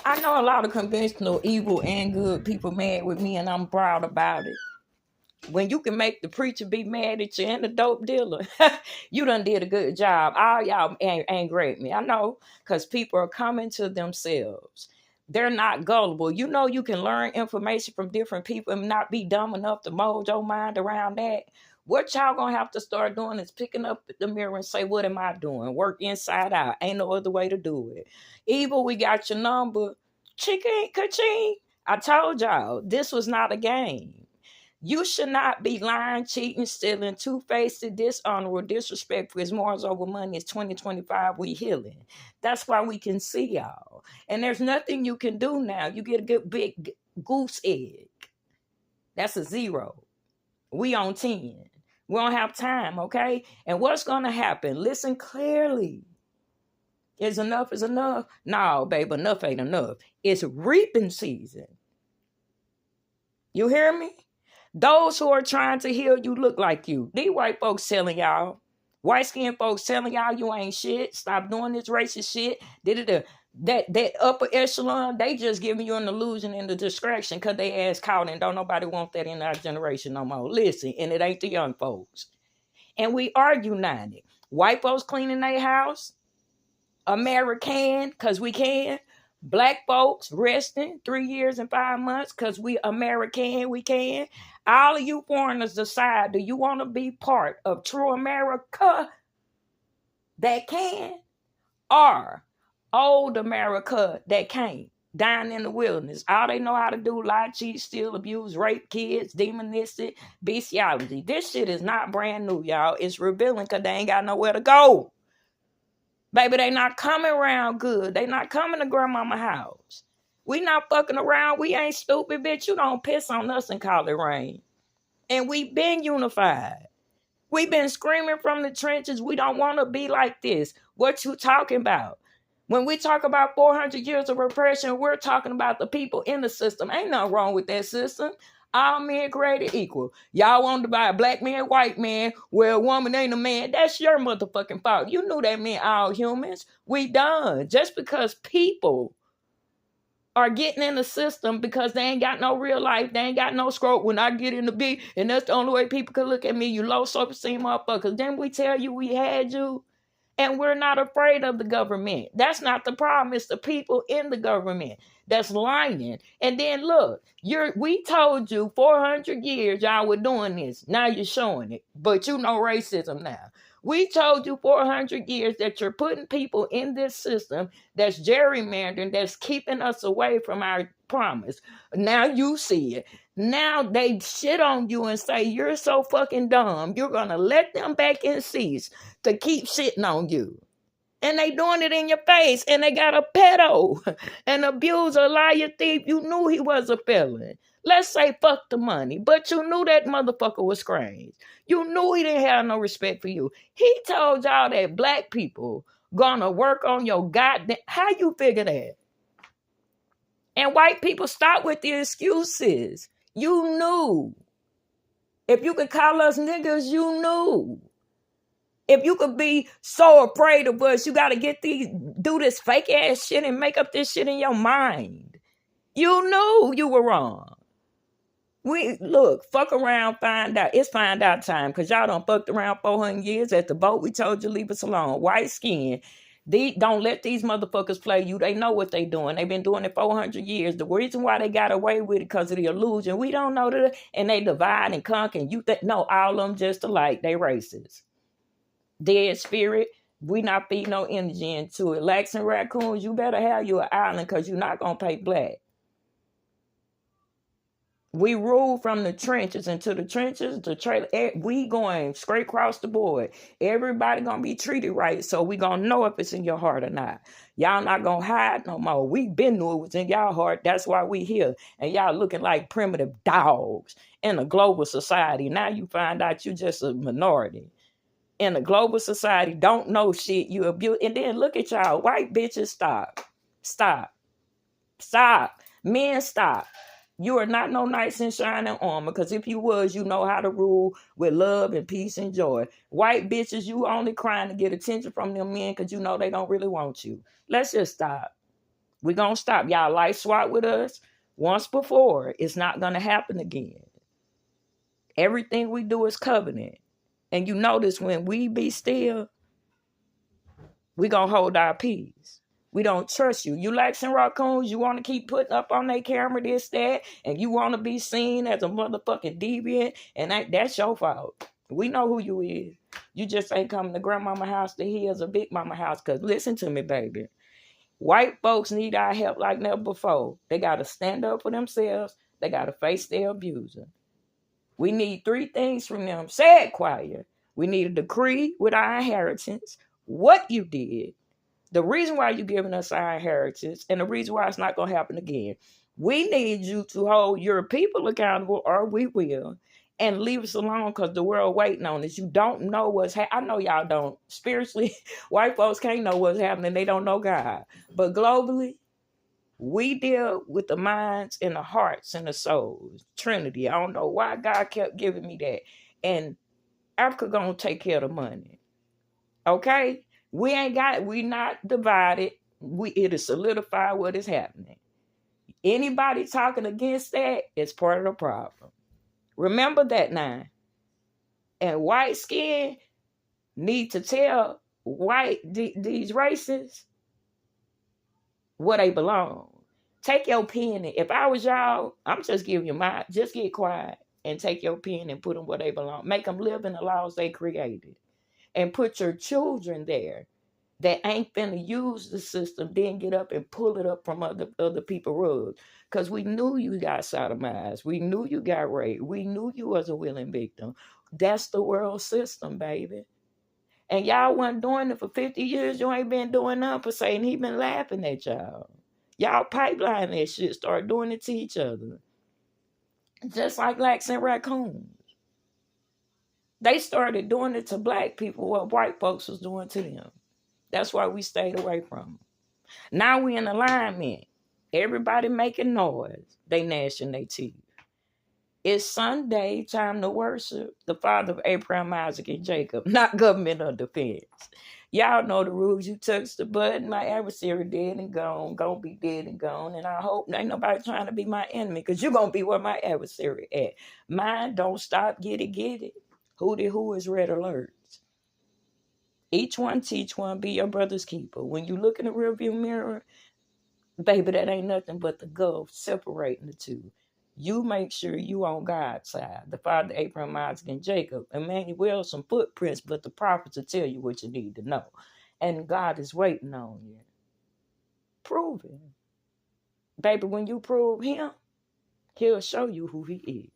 I know a lot of conventional evil and good people mad with me, and I'm proud about it. When you can make the preacher be mad at you and the dope dealer, you done did a good job. All y'all angry at me. I know, because people are coming to themselves. They're not gullible. You know you can learn information from different people and not be dumb enough to mold your mind around that. What y'all gonna have to start doing is picking up the mirror and say, what am I doing? Work inside out. Ain't no other way to do it. Evil, we got your number. Chicken, ka-ching. I told y'all, this was not a game. You should not be lying, cheating, stealing, two-faced, dishonorable, disrespectful. As more as over money. It's 2025. We healing. That's why we can see y'all. And there's nothing you can do now. You get a good big goose egg. That's a 0. We on 10. We don't have time, okay? And what's going to happen? Listen clearly. Is enough is enough? No, babe, enough ain't enough. It's reaping season. You hear me? Those who are trying to heal you look like you. These white folks telling y'all. White-skinned folks telling y'all you ain't shit. Stop doing this racist shit. That upper echelon, they just giving you an illusion and the distraction because they ass caught, and don't nobody want that in our generation no more. Listen, and it ain't the young folks. And we are united. White folks cleaning their house. American, because we can. Black folks resting 3 years and 5 months because we American, we can. All of you foreigners decide, do you want to be part of true America that can, or old America that can't? Dying in the wilderness. All they know how to do, lie, cheat, steal, abuse, rape kids, demonistic, bestiality. This shit is not brand new, y'all. It's revealing because they ain't got nowhere to go. Baby, they not coming around good. They not coming to grandmama's house. We not fucking around. We ain't stupid, bitch. You don't piss on us and call it rain. And we been unified. We been screaming from the trenches. We don't want to be like this. What you talking about? When we talk about 400 years of repression, we're talking about the people in the system. Ain't nothing wrong with that system. All men created equal. Y'all want to buy a black man, white man, where a woman ain't a man. That's your motherfucking fault. You knew that meant all humans. We done. Just because people are getting in the system because they ain't got no real life, they ain't got no scrote. When I get in the beat, and that's the only way people can look at me, you low self-esteem motherfuckers. Then we tell you we had you. And we're not afraid of the government. That's not the problem. It's the people in the government that's lying. And then look, we told you 400 years y'all were doing this. Now you're showing it. But you know racism now. We told you 400 years that you're putting people in this system that's gerrymandering, that's keeping us away from our promise. Now you see it. Now they shit on you and say, you're so fucking dumb. You're going to let them back in seats to keep shitting on you. And they doing it in your face. And they got a pedo, an abuser, liar, thief. You knew he was a felon. Let's say fuck the money. But you knew that motherfucker was strange. You knew he didn't have no respect for you. He told y'all that black people gonna work on your goddamn... How you figure that? And white people, stop with the excuses. You knew. If you could call us niggas, you knew. If you could be so afraid of us, you got to do this fake ass shit and make up this shit in your mind. You knew you were wrong. Look, fuck around, find out. It's find out time because y'all done fucked around 400 years at the boat. We told you leave us alone. White skin. Don't let these motherfuckers play you. They know what they doing. They've been doing it 400 years. The reason why they got away with it because of the illusion. We don't know that. And they divide and conquer. And you think, no, all of them just alike. They racist. Dead spirit. We not feed no energy into it. Lacks and raccoons, you better have you an island because you're not going to pay black. We rule from the trenches into the trenches, the trailer. We going straight across the board. Everybody going to be treated right. So we going to know if it's in your heart or not. Y'all not going to hide no more. We been knew it was in y'all heart. That's why we here. And y'all looking like primitive dogs in a global society. Now you find out you just a minority. In a global society, don't know shit. You abuse. And then look at y'all. White bitches, stop. Stop. Stop. Men, stop. You are not no knights in shining armor, because if you was, you know how to rule with love and peace and joy. White bitches, you only crying to get attention from them men because you know they don't really want you. Let's just stop. We're going to stop. Y'all life swap with us once before. It's not going to happen again. Everything we do is covenant. And you notice when we be still, we going to hold our peace. We don't trust you. You like some raccoons, you want to keep putting up on their camera this, that, and you want to be seen as a motherfucking deviant, and that's your fault. We know who you is. You just ain't coming to grandmama house to here's a big mama house, because listen to me, baby. White folks need our help like never before. They got to stand up for themselves. They got to face their abuser. We need 3 things from them. Say it, choir. We need a decree with our inheritance, what you did, the reason why you're giving us our inheritance, and the reason why it's not going to happen again. We need you to hold your people accountable, or we will, and leave us alone, because the world waiting on us. You don't know what's happening. I know y'all don't. Spiritually, white folks can't know what's happening. They don't know God. But globally, we deal with the minds and the hearts and the souls. Trinity. I don't know why God kept giving me that. And Africa gonna take care of the money. Okay? We not divided. It is solidified what is happening. Anybody talking against that is part of the problem. Remember that now. And white skin need to tell these races where they belong. Take your pen. If I was y'all, I'm just giving you just get quiet and take your pen and put them where they belong. Make them live in the laws they created. And put your children there that ain't finna use the system, then get up and pull it up from other people's rugs. Because we knew you got sodomized. We knew you got raped. We knew you was a willing victim. That's the world system, baby. And y'all wasn't doing it for 50 years. You ain't been doing nothing for Satan. He been laughing at y'all. Y'all pipeline that shit, start doing it to each other. Just like blacks and raccoons. They started doing it to black people what white folks was doing to them. That's why we stayed away from them. Now we in alignment. Everybody making noise. They gnashing their teeth. It's Sunday, time to worship the Father of Abraham, Isaac, and Jacob, not government or defense. Y'all know the rules. You touch the button, my adversary dead and gone, gonna be dead and gone. And I hope ain't nobody trying to be my enemy, because you're gonna be where my adversary at. Mine don't stop, get it. Who is red alert? Each one teach one, be your brother's keeper. When you look in the rearview mirror, baby, that ain't nothing but the gulf separating the two. You make sure you on God's side. The Father, Abraham, Isaac, and Jacob. Emmanuel, some footprints, but the prophets will tell you what you need to know. And God is waiting on you. Prove it. Baby, when you prove him, he'll show you who he is.